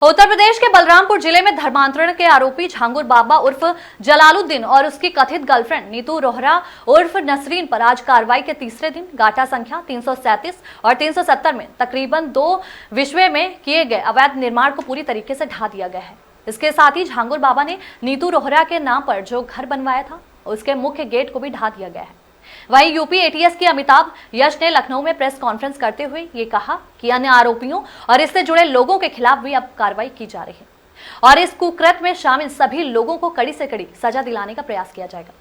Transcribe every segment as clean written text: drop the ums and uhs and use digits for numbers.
उत्तर प्रदेश के बलरामपुर जिले में धर्मांतरण के आरोपी झांगुर बाबा उर्फ जलालुद्दीन और उसकी कथित गर्लफ्रेंड नीतू रोहरा उर्फ नसरीन पर आज कार्रवाई के तीसरे दिन गाटा संख्या 337 और 370 में तकरीबन 2 विषय में किए गए अवैध निर्माण को पूरी तरीके से ढा दिया गया है। इसके साथ ही झांगुर बाबा ने नीतू रोहरा के नाम पर जो घर बनवाया था उसके मुख्य गेट को भी ढा दिया गया है। वहीं यूपी एटीएस की अमिताभ यश ने लखनऊ में प्रेस कॉन्फ्रेंस करते हुए ये कहा कि अन्य आरोपियों और इससे जुड़े लोगों के खिलाफ भी अब कार्रवाई की जा रही है और इस कुकृत्य में शामिल सभी लोगों को कड़ी से कड़ी सजा दिलाने का प्रयास किया जाएगा।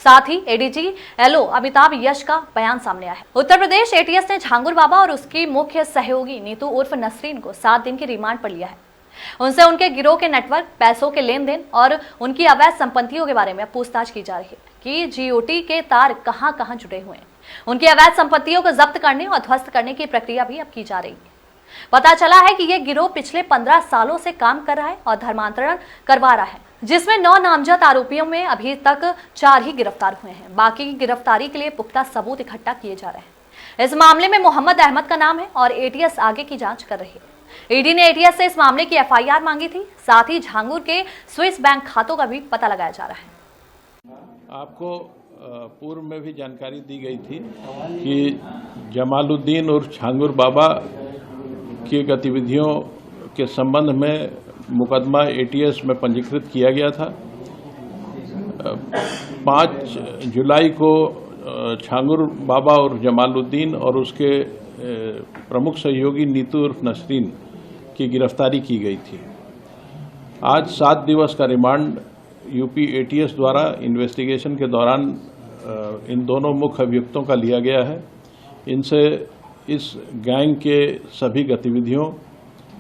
साथ ही एडीजी एलओ अमिताभ यश का बयान सामने आया है। उत्तर प्रदेश एटीएस ने झांगुर बाबा और उसकी मुख्य सहयोगी नीतू उर्फ नसरीन को 7 दिन के रिमांड पर लिया है। उनसे उनके गिरोह के नेटवर्क, पैसों के लेन देन और उनकी अवैध संपत्तियों के बारे में पूछताछ की जा रही है कि जीओटी के तार कहां कहां जुड़े हुए हैं। उनकी अवैध संपत्तियों को जब्त करने और ध्वस्त करने की प्रक्रिया भी अब की जा रही है। पता चला है कि यह गिरोह पिछले 15 सालों से काम कर रहा है और धर्मांतरण करवा रहा है, जिसमें 9 नामजद आरोपियों में अभी तक 4 ही गिरफ्तार हुए हैं। बाकी की गिरफ्तारी के लिए पुख्ता सबूत इकट्ठा किए जा रहे हैं। इस मामले में मोहम्मद अहमद का नाम है और एटीएस आगे की जांच कर रही है। ईडी ने एटीएस से इस मामले की एफआईआर मांगी थी। साथ ही झांगुर के स्विस बैंक खातों का भी पता लगाया जा रहा है। आपको पूर्व में भी जानकारी दी गई थी कि जमालुद्दीन और झांगुर बाबा की गतिविधियों के संबंध में मुकदमा एटीएस में पंजीकृत किया गया था। 5 जुलाई को झांगुर बाबा और जमालुद्दीन और उसके प्रमुख सहयोगी नीतू उर्फ नसरीन की गिरफ्तारी की गई थी। आज 7 दिवस का रिमांड यूपी एटीएस द्वारा इन्वेस्टिगेशन के दौरान इन दोनों मुख्य अभियुक्तों का लिया गया है। इनसे इस गैंग के सभी गतिविधियों,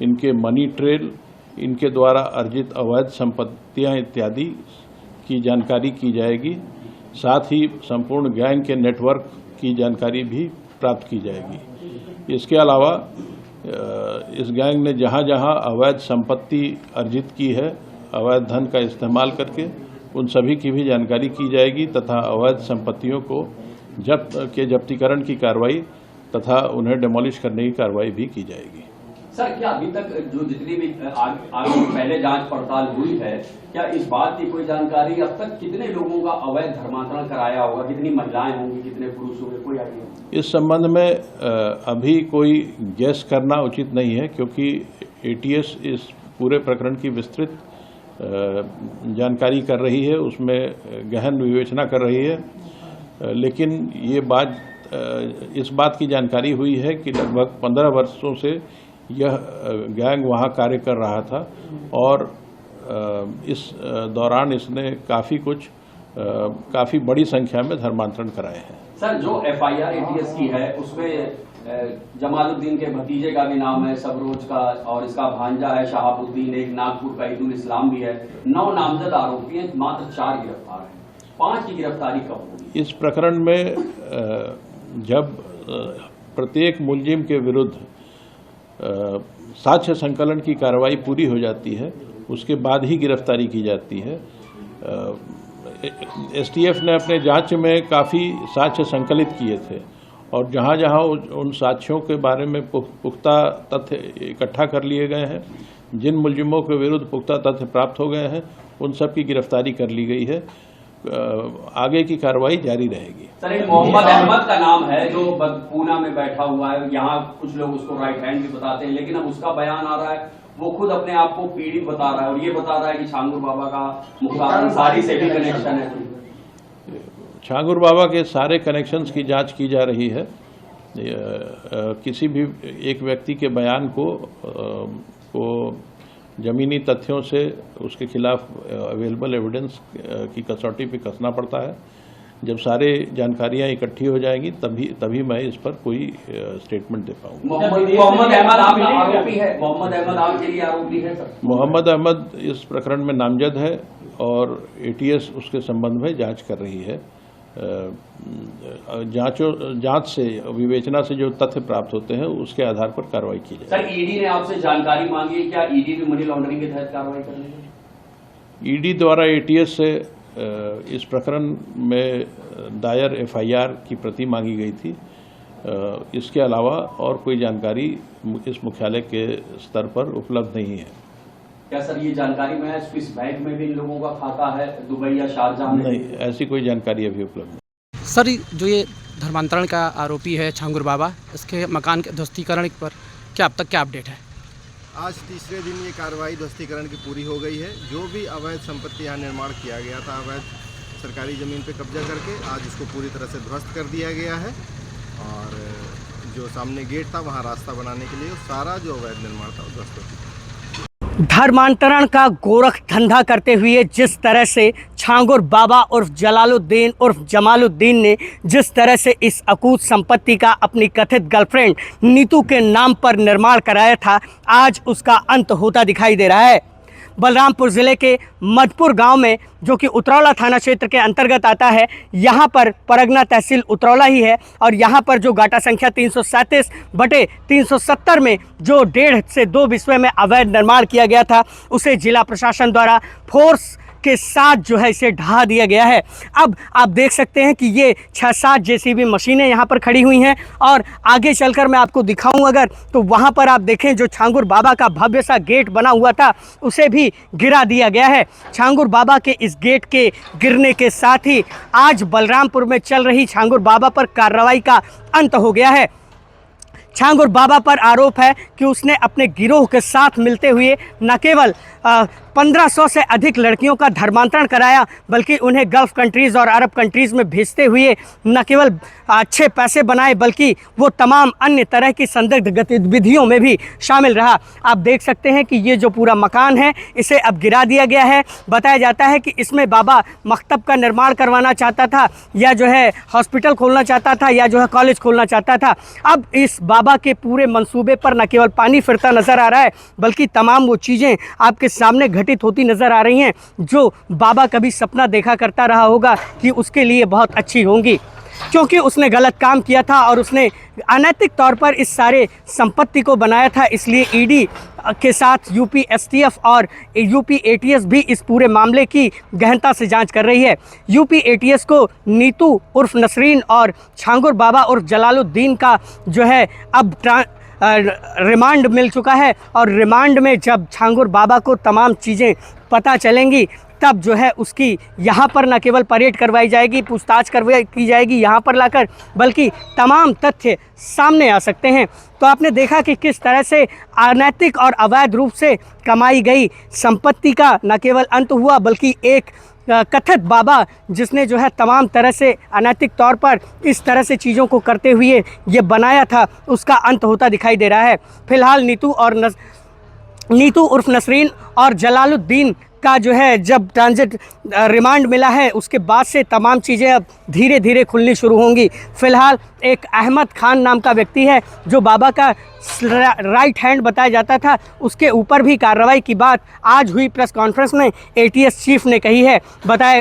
इनके मनी ट्रेल, इनके द्वारा अर्जित अवैध संपत्तियां इत्यादि की जानकारी की जाएगी। साथ ही संपूर्ण गैंग के नेटवर्क की जानकारी भी प्राप्त की जाएगी। इसके अलावा इस गैंग ने जहां जहां अवैध संपत्ति अर्जित की है, अवैध धन का इस्तेमाल करके, उन सभी की भी जानकारी की जाएगी तथा अवैध संपत्तियों को जब्तीकरण की कार्रवाई तथा उन्हें डेमोलिश करने की कार्रवाई भी की जाएगी। सर, क्या अभी तक जो जितनी भी आगे पहले जांच पड़ताल हुई है, क्या इस बात की कोई जानकारी अब तक कितने लोगों का अवैध धर्मांतरण कराया होगा, कितनी महिलाएं होंगी, कितने पुरुष होंगे, कोई आइडिया? इस संबंध में अभी कोई गैस करना उचित नहीं है, क्योंकि एटीएस इस पूरे प्रकरण की विस्तृत जानकारी कर रही है, उसमें गहन विवेचना कर रही है। लेकिन ये बात इस बात की जानकारी हुई है कि लगभग 15 वर्षों से यह गैंग वहाँ कार्य कर रहा था और इस दौरान इसने काफ़ी बड़ी संख्या में धर्मांतरण कराए हैं। सर, जो एफआईआर एटीएस की है उसमें जमालुद्दीन के भतीजे का भी नाम है, सबरोज का, और इसका भांजा है शहाबुद्दीन, एक नागपुर का ईदुल इस्लाम भी है। 9 नामजद आरोपी हैं, मात्र 4 गिरफ्तार हैं। 5 की गिरफ्तारी कब होगी? इस प्रकरण में जब प्रत्येक मुलजिम के विरुद्ध साक्ष्य संकलन की कार्रवाई पूरी हो जाती है, उसके बाद ही गिरफ्तारी की जाती है। एसटीएफ ने अपने जांच में काफ़ी साक्ष्य संकलित किए थे और जहां जहां उन साक्ष्यों के बारे में पुख्ता तथ्य इकट्ठा कर लिए गए हैं, जिन मुलजिमों के विरुद्ध पुख्ता तथ्य प्राप्त हो गए हैं, उन सब की गिरफ्तारी कर ली गई है। आगे की कार्रवाई जारी रहेगी। सर, एक मोहम्मद अहमद का नाम है जो पूना में बैठा हुआ है। यहाँ कुछ लोग उसको राइट हैंड भी बताते हैं, लेकिन अब उसका बयान आ रहा है, वो खुद अपने आप को पीड़ित बता रहा है और ये बता रहा है कि झांगुर बाबा का मुख्तार अंसारी से भी कनेक्शन है। झांगुर बाबा के सारे कनेक्शंस की जांच की जा रही है। किसी भी एक व्यक्ति के बयान को जमीनी तथ्यों से उसके खिलाफ अवेलेबल एविडेंस की कसौटी पे कसना पड़ता है। जब सारे जानकारियां इकट्ठी हो जाएंगी तभी मैं इस पर कोई स्टेटमेंट दे पाऊंगा। मोहम्मद अहमद आरोपी है? मोहम्मद अहमद आपके लिए आरोपी है सर? मोहम्मद अहमद इस प्रकरण में नामजद है और एटीएस उसके संबंध में जांच कर रही है। जांच से, विवेचना से जो तथ्य प्राप्त होते हैं उसके आधार पर कार्रवाई की जाए। सर, ईडी ने आपसे जानकारी मांगी है, क्या ईडी भी मनी लॉन्ड्रिंग के तहत कार्रवाई कर रही है? ईडी द्वारा एटीएस से इस प्रकरण में दायर एफआईआर की प्रति मांगी गई थी। इसके अलावा और कोई जानकारी इस मुख्यालय के स्तर पर उपलब्ध नहीं है। क्या सर ये जानकारी में है स्विस बैंक में भी इन लोगों का खाता है, दुबई या शारजाह में? नहीं, ऐसी कोई जानकारी अभी उपलब्ध नहीं। सर जो ये धर्मांतरण का आरोपी है छांगुर बाबा, इसके मकान के ध्वस्तीकरण पर क्या अब तक क्या अपडेट है? आज तीसरे दिन ये कार्रवाई ध्वस्तीकरण की पूरी हो गई है। जो भी अवैध संपत्ति यहाँ निर्माण किया गया था, अवैध सरकारी ज़मीन पे कब्जा करके, आज उसको पूरी तरह से ध्वस्त कर दिया गया है। और जो सामने गेट था वहाँ रास्ता बनाने के लिए सारा जो अवैध निर्माण था वो ध्वस्त हो चुका है। धर्मांतरण का गोरख धंधा करते हुए जिस तरह से छांगुर बाबा उर्फ जलालुद्दीन उर्फ जमालुद्दीन ने जिस तरह से इस अकूत संपत्ति का अपनी कथित गर्लफ्रेंड नीतू के नाम पर निर्माण कराया था, आज उसका अंत होता दिखाई दे रहा है। बलरामपुर ज़िले के मधपुर गांव में, जो कि उतरौला थाना क्षेत्र के अंतर्गत आता है, यहाँ पर परगना तहसील उतरौला ही है। और यहाँ पर जो गाटा संख्या 337/370 में जो 1.5 से 2 बिस्वे में अवैध निर्माण किया गया था, उसे जिला प्रशासन द्वारा फोर्स के साथ जो है इसे ढहा दिया गया है। अब आप देख सकते हैं कि ये 6-7 जेसीबी मशीनें यहाँ पर खड़ी हुई हैं। और आगे चलकर मैं आपको दिखाऊं अगर, तो वहाँ पर आप देखें जो छांगुर बाबा का भव्य सा गेट बना हुआ था, उसे भी गिरा दिया गया है। छांगुर बाबा के इस गेट के गिरने के साथ ही आज बलरामपुर में चल रही छांगुर बाबा पर कार्रवाई का अंत हो गया है। छांगुर बाबा पर आरोप है कि उसने अपने गिरोह के साथ मिलते हुए न केवल 1500 से अधिक लड़कियों का धर्मांतरण कराया, बल्कि उन्हें गल्फ़ कंट्रीज़ और अरब कंट्रीज़ में भेजते हुए न केवल अच्छे पैसे बनाए, बल्कि वो तमाम अन्य तरह की संदिग्ध गतिविधियों में भी शामिल रहा। आप देख सकते हैं कि ये जो पूरा मकान है, इसे अब गिरा दिया गया है। बताया जाता है कि इसमें बाबा मकतब का निर्माण करवाना चाहता था, या जो है हॉस्पिटल खोलना चाहता था, या जो है कॉलेज खोलना चाहता था। अब इस बाबा के पूरे मंसूबे पर न केवल पानी फिरता नज़र आ रहा है, बल्कि तमाम वो चीज़ें आपके सामने घटित होती नज़र आ रही हैं जो बाबा कभी सपना देखा करता रहा होगा कि उसके लिए बहुत अच्छी होंगी। क्योंकि उसने गलत काम किया था और उसने अनैतिक तौर पर इस सारे संपत्ति को बनाया था, इसलिए ईडी के साथ यूपी एसटीएफ और यूपी एटीएस भी इस पूरे मामले की गहनता से जांच कर रही है। यूपी एटीएस को नीतू उर्फ नसरीन और छांगुर बाबा उर्फ जलालुद्दीन का जो है अब रिमांड मिल चुका है। और रिमांड में जब छांगुर बाबा को तमाम चीज़ें पता चलेंगी, तब जो है उसकी यहाँ पर न केवल परेड करवाई जाएगी, पूछताछ की जाएगी यहाँ पर लाकर, बल्कि तमाम तथ्य सामने आ सकते हैं। तो आपने देखा कि किस तरह से अनैतिक और अवैध रूप से कमाई गई संपत्ति का न केवल अंत हुआ, बल्कि एक कथित बाबा जिसने जो है तमाम तरह से अनैतिक तौर पर इस तरह से चीज़ों को करते हुए ये बनाया था, उसका अंत होता दिखाई दे रहा है। फिलहाल नीतू उर्फ नसरीन और जलालुद्दीन का जो है जब ट्रांजिट रिमांड मिला है, उसके बाद से तमाम चीज़ें अब धीरे धीरे खुलनी शुरू होंगी। फ़िलहाल एक अहमद खान नाम का व्यक्ति है जो बाबा का राइट हैंड बताया जाता था, उसके ऊपर भी कार्रवाई की बात आज हुई प्रेस कॉन्फ्रेंस में एटीएस चीफ ने कही है।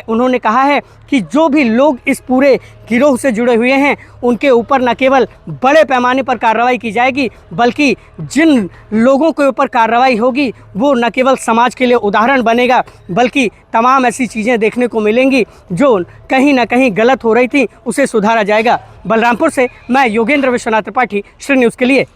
उन्होंने कहा है कि जो भी लोग इस पूरे गिरोह से जुड़े हुए हैं, उनके ऊपर न केवल बड़े पैमाने पर कार्रवाई की जाएगी, बल्कि जिन लोगों के ऊपर कार्रवाई होगी वो न केवल समाज के लिए उदाहरण बनेगा, बल्कि तमाम ऐसी चीज़ें देखने को मिलेंगी जो कहीं ना कहीं गलत हो रही थी, उसे सुधारा जाएगा। बलरामपुर से मैं योगेंद्र विश्वनाथ त्रिपाठी, श्री न्यूज़ के लिए।